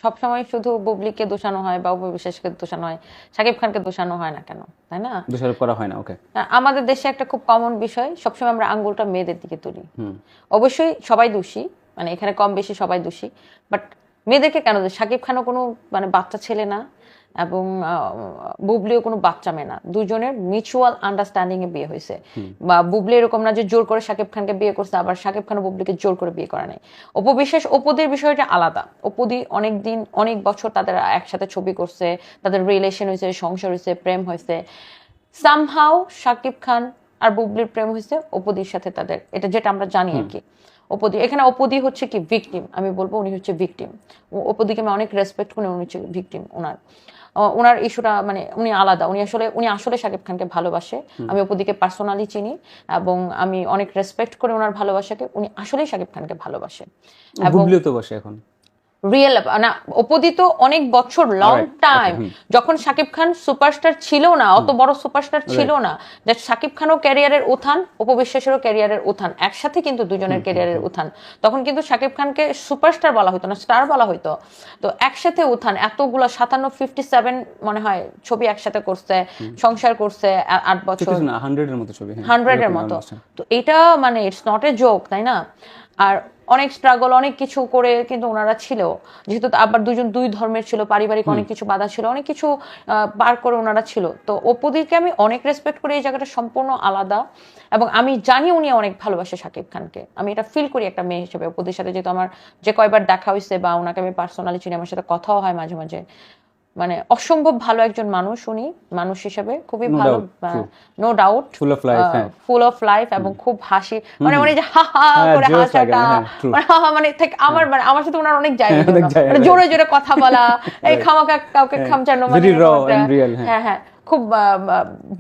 সবসময় শুধু বুবলিকে দোষানো হয় বা উপবিশ্বাসকে দোষানো হয়, শাকিব খানকে দোষানো হয় না কেন, তাই না? দোষারোপ করা হয় না। ওকে, আমাদের দেশে একটা খুব কমন বিষয়, সবসময় আমরা আঙ্গুলটা মেয়েদের দিকে তুলি। অবশ্যই সবাই দোষী, মানে এখানে কম বেশি সবাই দোষী, বাট মেয়েদেরকে কেন? শাকিব খানও কোনো মানে বাচ্চা ছেলে না, এবং বুবলিও কোনো বাচ্চা মেয়ে না, দুজনের মিউচুয়াল আন্ডারস্ট্যান্ডিং এ বিয়ে হয়েছে। বা বুবলি এরকম না যে জোর করে শাকিব খানকে বিয়ে করছে, আবার শাকিব খান বুবলিকে জোর করে বিয়ে করে নাই। অপবিশ্বাস অপুদের বিষয়টা আলাদা। অপুদি অনেক দিন অনেক বছর তাদের একসাথে ছবি করছে, তাদের রিলেশন হয়েছে, সংসার হয়েছে, প্রেম হয়েছে। সামহাও শাকিব খান আর বুবলির প্রেম হয়েছে অপুদির সাথে তাদের, এটা যেটা আমরা জানি আর কি। অপুদি এখানে অপুদি হচ্ছে কি ভিকটিম, আমি বলবো উনি হচ্ছে ভিকটিম। অপুদিকে আমি অনেক রেসপেক্ট করি, উনি হচ্ছে ভিকটিম। ওনার ইস্যুটা মানে উনি আলাদা, উনি আসলে শাকিব খানকে ভালোবাসে। আমি অপুদিকে পার্সোনালি চিনি এবং আমি অনেক রেসপেক্ট করি ওনার ভালোবাসাকে। উনি আসলেই শাকিব খানকে ভালোবাসে এবং বুবলিও তো বসে এখন রিয়েল না। অপদি তো অনেক বছর লং টাইম, যখন শাকিব খান সুপারস্টার ছিল না, অত বড় সুপারস্টার ছিল না, যে শাকিব খানও ক্যারিয়ারের উত্থান, অপবিশ্বাসেরও ক্যারিয়ারের উত্থান, একসাথে কিন্তু দুজনের ক্যারিয়ারের উত্থান। তখন কিন্তু শাকিব খানকে সুপারস্টার বলা হতো না, স্টার বলা হতো। তো একসাথে উত্থান, এতগুলো 57 মনে হয় ছবি একসাথে করছে, সংসার করছে 8 বছর, 100-এর মতো ছবি, 100-এর মতো। তো এটা মানে ইটস নট এ জোক, তাই না? আর অনেক স্ট্রাগল, অনেক কিছু করে কিন্তু ওনারা ছিল, যেহেতু আবার দুই ধর্মের ছিল, পারিবারিক অনেক কিছু বাধা ছিল, অনেক কিছু পার করে ওনারা ছিল। তো অপুদিকে আমি অনেক রেসপেক্ট করি, এই জায়গাটা সম্পূর্ণ আলাদা। এবং আমি জানি উনি অনেক ভালোবাসে শাকিব খানকে, আমি এটা ফিল করি একটা মেয়ে হিসেবে। অপুদির সাথে যেহেতু আমার যে কয়বার দেখা হয়েছে বা ওনাকে আমি পার্সোনালি চিনি, আমার সাথে কথাও হয় মাঝে মাঝে, মানে অসম্ভব ভালো একজন মানুষ উনি, মানুষ হিসেবে খুবই ভালো, no doubt, full of life এবং খুব হাসি, মানে উনি যে হা হা করে হাসাটা, মানে আমার মানে আমার সাথে ওনার অনেক জায়গা, মানে জোরে জোরে কথা বলা, এই খামাকা কাউকে খামচানো, মানে হ্যাঁ হ্যাঁ, খুব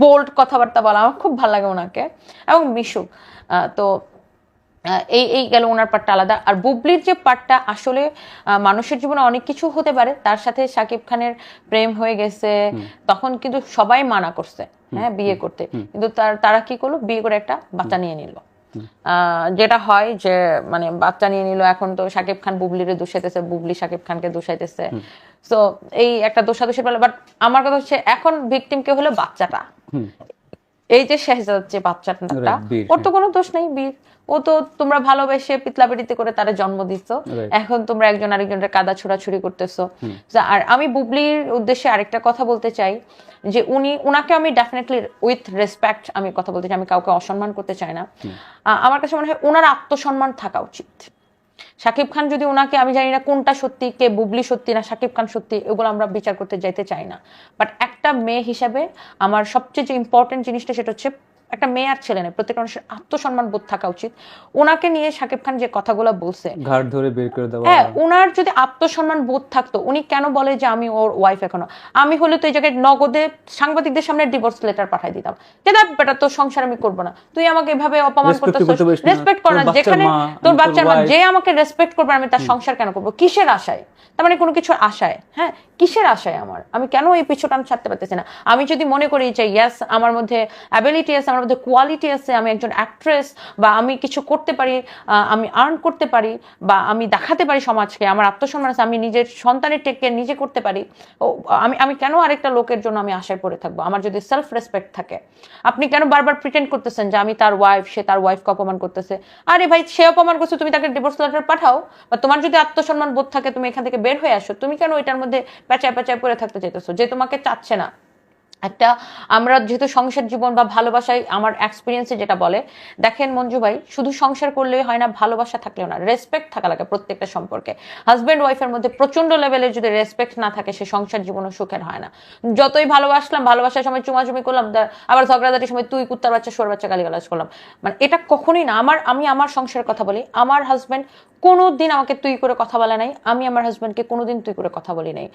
বোল্ড কথাবার্তা বলা, আমার খুব ভালো লাগে ওনাকে। এবং মিশুক, তো এই গেল ওনার পার্টটা আলাদা। আর বুবলির যে পার্টটা, আসলে মানুষের জীবনে অনেক কিছু হতে পারে, তার সাথে শাকিব খানের প্রেম হয়ে গেছে, তখন কিন্তু সবাই মানা করছে হ্যাঁ বিয়ে করতে, কিন্তু তারা কি করলো, বিয়ে করে একটা বাচ্চা নিয়ে নিল। যেটা হয় যে মানে বাচ্চা নিয়ে নিল, এখন তো শাকিব খান বুবলিরে দোষাইতেছে, বুবলি শাকিব খানকে দোষাইতেছে। তো এই একটা দোষাদোষি বলে, বাট আমার কথা হচ্ছে এখন ভিকটিম কে হলো বাচ্চাটা, এই যে শেহজাদ যে বাচ্চাটা, ওর তো কোনো দোষ নেই, বীর ও তো তোমরা ভালোবেসে পিতলাপিটিতে করে তারা জন্ম দিচ্ছ, এখন তোমরা একজন আরেকজনের কাদা ছোড়াছুড়ি করতেছো। আর আমি বুবলির উদ্দেশ্যে আরেকটা কথা বলতে চাই, যে উনাকে আমি ডেফিনেটলি উইথ রেসপেক্ট আমি কথা বলতে চাই, আমি কাউকে অসম্মান করতে চাই না। আমার কাছে মনে হয় ওনার আত্মসম্মান থাকা উচিত। শাকিব খান যদি ওনাকে, আমি জানি না কোনটা সত্যি, কে বুবলি সত্যি না শাকিব খান সত্যি, এগুলো আমরা বিচার করতে যাইতে চাই না, বাট একটা মেয়ে হিসাবে আমার সবচেয়ে যে ইম্পর্টেন্ট জিনিসটা সেটা হচ্ছে, একটা মেয়ে আর ছেলে নেই, প্রত্যেক মানুষের আত্মসম্মান বোধ থাকা উচিত। ওনাকে নিয়ে শাকিব খান যে কথাগুলো বলছে, ঘাড় ধরে বের করে দেওয়া, হ্যাঁ, ওনার যদি আত্মসম্মান বোধ থাকতো, উনি কেন বলে যে আমি ওর ওয়াইফ? এখনো আমি হলে তো এই জায়গায় নগদে সাংবাদিকদের সামনে ডিভোর্স লেটার পাঠাই দিতাম, যে দেখ বেটা, তোর সংসার আমি করবো না, তুই আমাকে এভাবে অপমান করতেছিস, রেসপেক্ট কর না, যেখানে তোর বাচ্চার মা, যে আমাকে রেসপেক্ট করবে আমি তার সংসার কেন করবো? কিসের আশায়? তার মানে কোনো কিছুর আশায়, হ্যাঁ, কিসের আশায়? আমি কেন এই পিছুটা আমি ছাড়তে পারতেছি না? আমি যদি মনে করি যে ইয়াস, আমার মধ্যে অ্যাবিলিটি আছে, আমার মধ্যে কোয়ালিটি আছে, আমি একজন অ্যাক্ট্রেস, বা আমি কিছু করতে পারি, আমি আর্ন করতে পারি, বা আমি দেখাতে পারি সমাজকে, আমার আত্মসম্মান আছে, আমি নিজের সন্তানের টেক কেয়ার নিজে করতে পারি, আমি কেন আরেকটা লোকের জন্য আমি আশায় পড়ে থাকবো? আমার যদি সেলফ রেসপেক্ট থাকে, আপনি কেন বারবার প্রিটেন্ড করতেছেন যে আমি তার ওয়াইফ, সে তার ওয়াইফকে অপমান করতেছে? আরে ভাই, সে অপমান করছে, তুমি তাকে ডিভোর্স লেটার পাঠাও, বা তোমার যদি আত্মসম্মান বোধ থাকে তুমি এখান থেকে বের হয়ে আসো, তুমি কেন এটার মধ্যে পেঁচায় পেঁচায় পড়ে থাকতে চাইতেছো, যে তোমাকে চাচ্ছে না? একটা, আমরা যেহেতু সংসার জীবন বা ভালোবাসায়, আমার এক্সপিরিয়েন্সে যেটা বলে, দেখেন মঞ্জু ভাই, শুধু সংসার করলেই হয় না, ভালোবাসা থাকলেও না, রেসপেক্ট থাকা লাগে প্রত্যেকটা সম্পর্কে। হাজব্যান্ড ওয়াইফের মধ্যে প্রচন্ড লেভেলের যদি রেসপেক্ট না থাকে, সে সংসার জীবনও সুখের হয় না। যতই ভালোবাসলাম, ভালোবাসার সময় চুমাচুমি করলাম, আবার ঝগড়াঝাটির সময় তুই কুত্তার বাচ্চা সোর বাচ্চা গালিগালাজ করলাম, মানে এটা কখনোই না। আমি আমার সংসারের কথা বলি, আমার হাজব্যান্ড কোনোদিন আমাকে তুই করে কথা বলে নাই, আমি আমার হাজব্যান্ডকে কোনোদিন তুই করে কথা বলি নাই।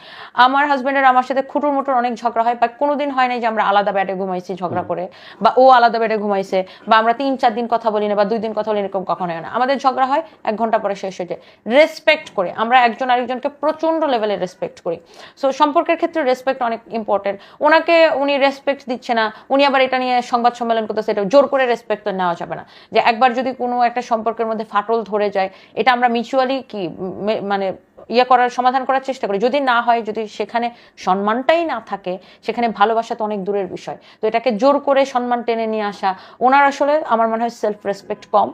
আমার হাজব্যান্ডের আমার সাথে খুঁটুর মুটুর অনেক ঝগড়া হয়, বা কোনোদিন হয় নাই যে আমরা আলাদা বেডে ঘুমাইছি ঝগড়া করে, বা ও আলাদা বেডে ঘুমাইছে, বা আমরা 3-4 দিন কথা বলি না, বা 2 দিন কথা বলি, এরকম কখনো হয় না। আমাদের ঝগড়া হয় 1 ঘন্টা পরে শেষ হয়ে যায়। রেসপেক্ট করে আমরা একজন আরেকজনকে প্রচন্ড লেভেলে রেসপেক্ট করি। সো সম্পর্কের ক্ষেত্রে রেসপেক্ট অনেক ইম্পর্টেন্ট। উনি রেসপেক্ট দিচ্ছে না, উনি আবার এটা নিয়ে সংবাদ সম্মেলন করতেছে, এটা জোর করে রেসপেক্ট তো নেওয়া যাবে না। যে একবার যদি কোনো একটা সম্পর্কের মধ্যে ফাটল ধরে যায়, এটা আমরা মিউচুয়ালি কি মানে করার সমাধান করার চেষ্টা করি। যদি না হয়, যদি সেখানে সম্মানটাই না থাকে, সেখানে ভালোবাসা তো অনেক দূরের বিষয়। তো এটাকে জোর করে সম্মান টেনে নিয়ে আসা, ওনার আসলে আমার মনে হয় সেলফ রেসপেক্ট কম।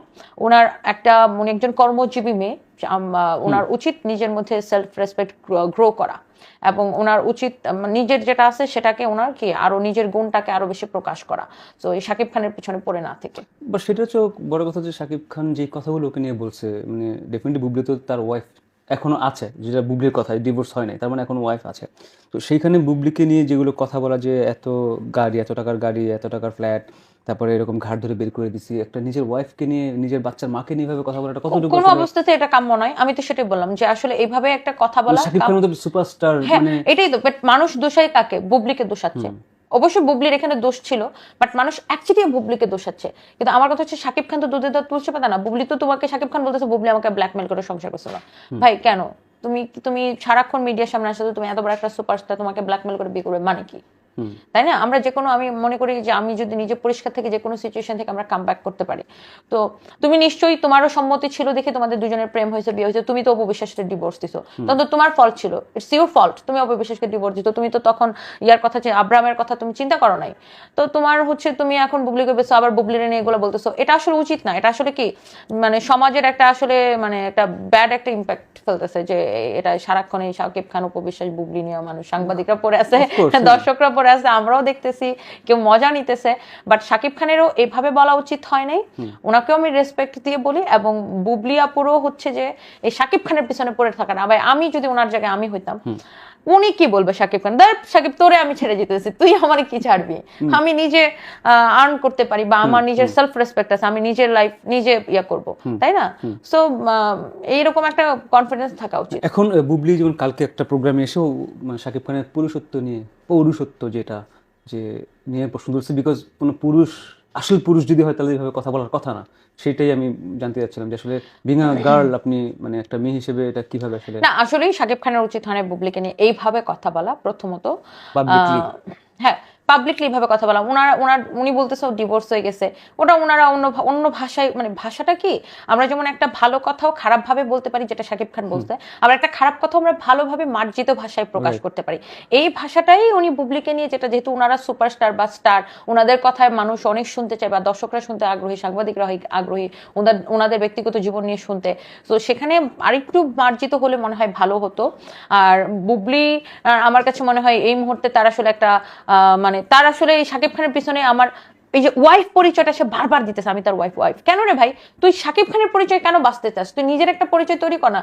ওনার উনি একজন কর্মজীবী মেয়ে, ওনার উচিত নিজের মধ্যে সেলফ রেসপেক্ট গ্রো করা, এবং ওনার উচিত নিজের যেটা আছে সেটাকে ওনার কি আরো নিজের গুণটাকে আরো বেশি প্রকাশ করা। তো এই শাকিব খানের পিছনে পড়ে না থেকে। বাট সেটা হচ্ছে বড় কথা যে শাকিব খান যে কথাগুলো ওকে নিয়ে বলছে, মানে ডেফিনেটলি বুবলি তো তার ওয়াইফ এখনো আছে, যেটা বুবলির কথা, ডিভোর্স হয় নাই, তার মানে এখনো ওয়াইফ আছে। তো সেইখানে বুবলিকে নিয়ে যেগুলো কথা বলা, যে এত গাড়ি, এত টাকার গাড়ি, এত টাকার ফ্ল্যাট, তারপরে এরকম ঘাট ধরে বের করে দিছি, একটা নিজের ওয়াইফকে নিয়ে, নিজের বাচ্চার মাকে নিয়ে এভাবে কথা বলাটা কতটুকু কোনো অবস্থাতে এটা কাম্য নয়। আমি তো সেটাই বললাম যে আসলে এইভাবে একটা কথা বলা, শাকিব খানের মতো সুপারস্টার, হ্যাঁ মানে এটাই তো। বাট মানুষ দোষায় কাকে? বুবলিকে দোষাচ্ছে। অবশ্যই বুবলির এখানে দোষ ছিল, বাট মানুষ একচেটিয়া বুবলিকে দোষাচ্ছে। কিন্তু আমার কথা হচ্ছে শাকিব খান তো দুধে দুধ তুলছে পাতা না। বুবলি তো তোমাকে, শাকিব খান বলতেছে বুবলি আমাকে ব্ল্যাকমেল করে সংসার করছিল। ভাই কেন? তুমি সারাক্ষণ মিডিয়ার সামনে আসলে তুমি এত বড় একটা সুপারস্টার, তোমাকে ব্ল্যাকমেল করে বিয়ে করবে মানে কি? তাই না? আমরা যে কোনো, আমি মনে করি যে আমি যদি নিজে পরিষ্কার থেকে যে কোনো সিচুয়েশন থেকে আমরা কাম ব্যাক করতে পারি। তো তুমি নিশ্চয়ই, তোমারও সম্মতি ছিল দেখে তোমাদের দুজনের প্রেম হয়েছে, বিয়ে হয়েছে, তুমি তো অপু বিশ্বাসকে ডিভোর্স দিছো, তখন তো তোমার ফল্ট ছিল, ইটস ইউর ফল্ট। তুমি অপু বিশ্বাসকে ডিভোর্স দিছো, তুমি তো তখন ইয়ার কথা, আব্রাহামের কথা তুমি চিন্তা করো নাই। তো তোমার হচ্ছে তুমি এখন বুবলিকে বেছো, আবার বুবলির নিয়ে এগুলো বলতেছো, এটা আসলে উচিত না। এটা আসলে কি মানে সমাজের একটা আসলে মানে একটা ব্যাড একটা ইম্প্যাক্ট ফেলতেছে, যে এটা সারাক্ষণ এই শাকিব খান, অপু বিশ্বাস, বুবলি নিয়ে মানুষ, সাংবাদিকরা পড়ে আছে, দর্শকরা পড়ে আছে, আমরাও দেখতেছি, কেউ মজা নিতেছে। বাট শাকিব খানেরও এভাবে বলা উচিত হয় নাই। ওনাকেও আমি রেসপেক্ট দিয়ে বলি, এবং বুবলি আপুরও হচ্ছে যে এই শাকিব খানের পিছনে পড়ে থাকা না। ভাই আমি যদি ওনার জায়গায় আমি হইতাম, উনি কি বলবে শাকিব খান, দেখ শাকিব তোরে আমি ছেড়ে যেতেছি, তুই আমার কি ছাড়বি, আমি নিজে আর্ন করতে পারি, বা আমার নিজের সেলফ রেসপেক্ট আছে, আমি নিজের লাইফ নিজে ইয়া করব, তাই না? সো এইরকম একটা কনফিডেন্স থাকা উচিত। এখন বুবলি যেমন কালকে একটা প্রোগ্রামে এসেও মানে শাকিব খানের পুরুষত্ব নিয়ে, পৌরুষত্ব যেটা যে নিয়ে প্রশ্ন করছে, বিকজ কোনো পুরুষ, আসল পুরুষ যদি হয় তাহলে এইভাবে কথা বলার কথা না। সেটাই আমি জানতে চাচ্ছিলাম যে আসলে বিং আ গার্ল, আপনি মানে একটা মেয়ে হিসেবে এটা কিভাবে আসলে। না আসলেই শাকিব খানের উচিত হয় বুবলিকে নিয়ে এইভাবে কথা বলা, প্রথমত। পাবলিকলি। হ্যাঁ, পাবলিকলি ভাবে কথা বলা। উনি বলতেছে ডিভোর্স হয়ে গেছে, ওটা ওনারা অন্য ভাষায়, মানে ভাষাটা কি, আমরা যেমন একটা ভালো কথাও খারাপ ভাবে বলতে পারি, যেটা শাকিব খান বলতে, আবার একটা খারাপ কথা আমরা ভালোভাবে মার্জিত ভাষায় প্রকাশ করতে পারি। এই ভাষাটাই উনি বুবলিকে নিয়ে, যেটা যেহেতু ওনারা সুপারস্টার বা স্টার, ওনাদের কথায় মানুষ অনেক শুনতে চায়, বা দর্শকরা শুনতে আগ্রহী, সাংবাদিকরা আগ্রহী ওনাদের ব্যক্তিগত জীবন নিয়ে শুনতে। তো সেখানে আরেকটু মার্জিত হলে মনে হয় ভালো হতো। আর বুবলি, আমার কাছে মনে হয় এই মুহূর্তে তার আসলে একটা মানে তার আসলে এই শাকিব খানের পিছনে আমার এই যে ওয়াইফ পরিচয়টা সে বারবার দিতেছে, আমি তার ওয়াইফ। কেন রে ভাই, তুই শাকিব খানের পরিচয় কেন বাঁচতে চাস? তুই নিজের একটা পরিচয় তৈরি কর না।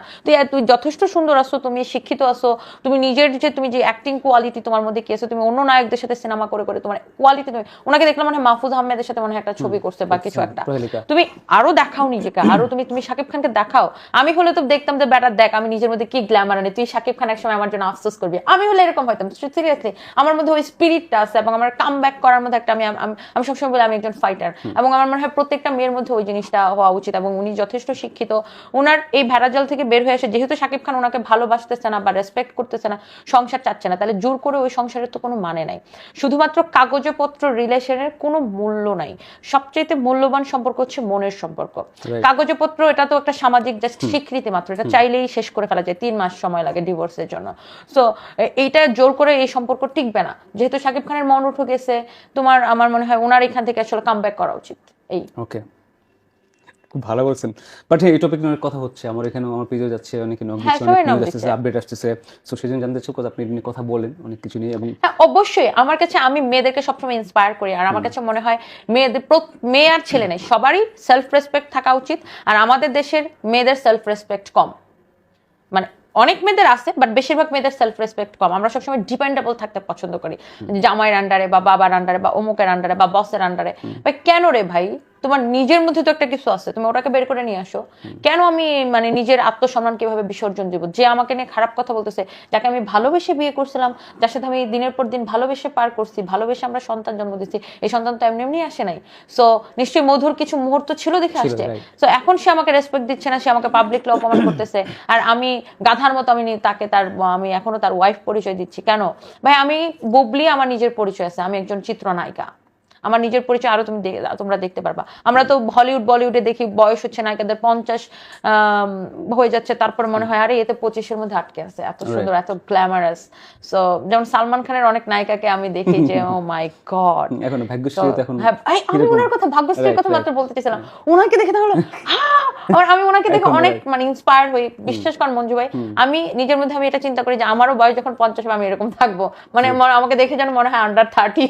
তুই যথেষ্ট সুন্দর আছো, তুমি শিক্ষিত আছো, তুমি নিজের তুমি যে অ্যাক্টিং কোয়ালিটি তোমার মধ্যে কি আছে, তুমি অন্য নায়কদের সাথে সিনেমা করে তোমার কোয়ালিটি, তুমি ওনাকে দেখলাম মনে হয় মাহফুজ আহমেদের সাথে মনে হয় একটা ছবি করছে বা কিছু একটা, তুমি আরো দেখাও নিজেকে, আরো তুমি শাকিব খানকে দেখাও। আমি হলে তো দেখতাম যে ব্যাটার দেখ আমি নিজের মধ্যে কি গ্ল্যামার আনে, তুই শাকিব খান একসময় আমার জন্য আফসোস করবি। আমি হলে এরকম হইতাম সিরিয়াসলি। আমার মধ্যে ওই স্পিরিটটা আছে, এবং আমার কাম ব্যাক করার মধ্যে একটা আমি সবসময় বলি আমি একজন ফাইটার, এবং আমার মনে হয় প্রত্যেকটা মেয়ের মধ্যে ওই জিনিসটা হওয়া উচিত। এবং উনি যথেষ্ট শিক্ষিত, ওনার এই ভেড়াজাল থেকে বের হয়ে এসে, যেহেতু শাকিব খান ওনাকে ভালোবাসতেছে না বা রেসপেক্ট করতেছে না, সংসার চাচ্ছে না, তাহলে জোর করে ওই সংসারের তো কোনো মানে নাই। শুধুমাত্র কাগজপত্র রিলেশনের কোনো মূল্য নাই। সবচেয়ে মূল্যবান সম্পর্ক হচ্ছে মনের সম্পর্ক। কাগজপত্র এটা তো একটা সামাজিক জাস্ট স্বীকৃতি মাত্র, এটা চাইলেই শেষ করে ফেলা যায়, 3 মাস সময় লাগে ডিভোর্সের জন্য। সো এইটা জোর করে এই সম্পর্ক টিকবে না। যেহেতু শাকিব খানের মন উঠে গেছে, তোমার আমার মনে হয় ওনার এখান থেকে আসলে কাম ব্যাক করা উচিত। এই ওকে, খুব ভালো বলছেন। বাট হ্যাঁ, এই টপিক নিয়ে কথা হচ্ছে, আমার এখানে আমার পেজে যাচ্ছে, অনেকে নক দিচ্ছে, অনেক নিউজ আসছে, আপডেট আসছে। সো সেজন্য জানতে চাই, আপনি নিয়ে কথা বলেন অনেক কিছু নিয়ে। এবং হ্যাঁ অবশ্যই আমার কাছে, আমি মেয়েদেরকে সবসময় ইন্সপায়ার করি, আর আমার কাছে মনে হয় মেয়ে আর ছেলে নেই, সবারই সেলফ রেসপেক্ট থাকা উচিত। আর আমাদের দেশের মেয়েদের সেলফ রেসপেক্ট কম, মানে অনেক মেয়েদের আছে বাট বেশিরভাগ মেয়েদের সেলফ রেসপেক্ট কম। আমরা সবসময় ডিপেন্ডেবল থাকতে পছন্দ করি, জামাইয়ের আন্ডারে বা বাবার আন্ডারে বা অমুকের আন্ডারে বা বসের আন্ডারে। ভাই কেন রে ভাই, তোমার নিজের মধ্যে তো একটা কিছু আছে, তুমি ওটাকে বের করে নিয়ে আসো। কেন আমি মানে নিজের আত্মসম্মান কিভাবে বিসর্জন দিব? যে আমাকে নিয়ে খারাপ কথা বলতেছে, যাকে আমি ভালোবেসে বিয়ে করছিলাম, যার সাথে আমি দিনের পর দিন ভালোবেসে পার করছি, ভালোবেসে আমরা সন্তান জন্ম দিচ্ছি, এই সন্তান তো এমনি এমনি আসে নাই। সো নিশ্চয়ই মধুর কিছু মুহূর্ত ছিল দেখে আসছে। সো এখন সে আমাকে রেসপেক্ট দিচ্ছে না, সে আমাকে পাবলিকলি অপমান করতেছে, আর আমি গাধার মতো আমি এখনো তার ওয়াইফ পরিচয় দিচ্ছি। কেন ভাই? আমি বুবলি, আমার নিজের পরিচয় আছে, আমি একজন চিত্রনায়িকা, আমার নিজের পরিচয় আরো তোমরা দেখতে পারবা। আমরা তো হলিউড বলিউডে দেখি বয়স হচ্ছে নায়িকাদের 50 হয়ে যাচ্ছে, তারপর মনে হয় আরে এতে 25-এর মধ্যে আটকে আছে, এত সুন্দর এত গ্ল্যামারাস। সো যেমন সালমান খানের অনেক নায়িকাকে আমি দেখি যে ও মাই গড, এখন ভাগ্যশ্রী এখন আমি ওনার কথা ভাগ্যশ্রীর কথা মাত্র বলতে চাইছিলাম, ওনাকে দেখে তাহলে আমি ওনাকে দেখে অনেক মানে ইন্সপায়ার হই। বিশ্বাস করেন মঞ্জু ভাই, আমি নিজের মধ্যে আমি এটা চিন্তা করি যে আমারও বয়স যখন 50 হবে আমি এরকম থাকবো, মানে আমাকে দেখে যেন মনে হয় আন্ডার 30।